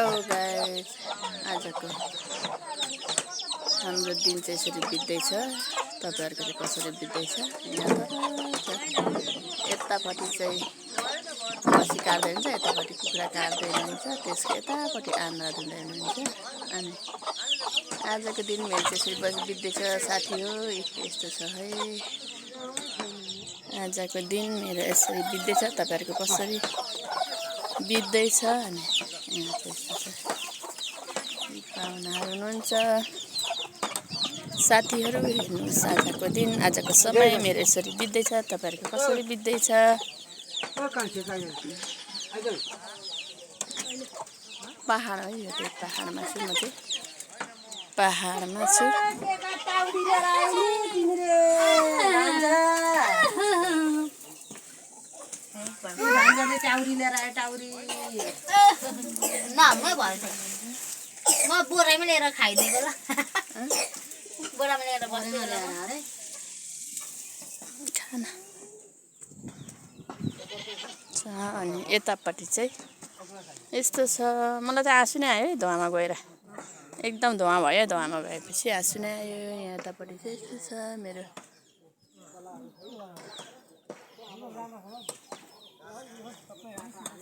Hello guys, आजको हाम्रो दिन चाहिँ यसरी बित्दैछ। तपाईहरुको चाहिँ कसरी बित्दैछ? यहाँ यतापट्टि चाहिँ खसी काट्दै हुन्छ, यतापट्टि कुखुरा काट्दै हुनुहुन्छ, त्यसको यतापट्टि आन्द्रा धुँदै हुनुहुन्छ। अनि आजको दिन मेरो चाहिँ यसरी बित्दैछ साथी हो। यस्तो छ है आजको दिन मेरो यसरी बित्दैछ। तपाईहरुको कसरी बित्दैछ? अनि यहाँ त्यस्तो छ। पाहुनाहरू हुनुहुन्छ, साथीहरू हेर्नुहोस्। आजको दिन, आजको समय मेरो यसरी बित्दैछ। तपाईहरुको कसरी बित्दैछ? पहाड है, यो चाहिँ पहाडमा छु म चाहिँ। पहाडमा छु। टाउरी लिएर आयो टाउरी नमै भयो म बोरामा लिएर खाइदिएको ल बोरामा लिएर बस्नु अरे खाना छ। अनि यतापट्टि चाहिँ यस्तो छ। मलाई चाहिँ आँसु नै आयो है धुवामा गएर। एकदम धुवा भयो। धुवामा गएपछि आँसु नै आयो। यहाँ यतापट्टि चाहिँ यस्तो छ मेरो।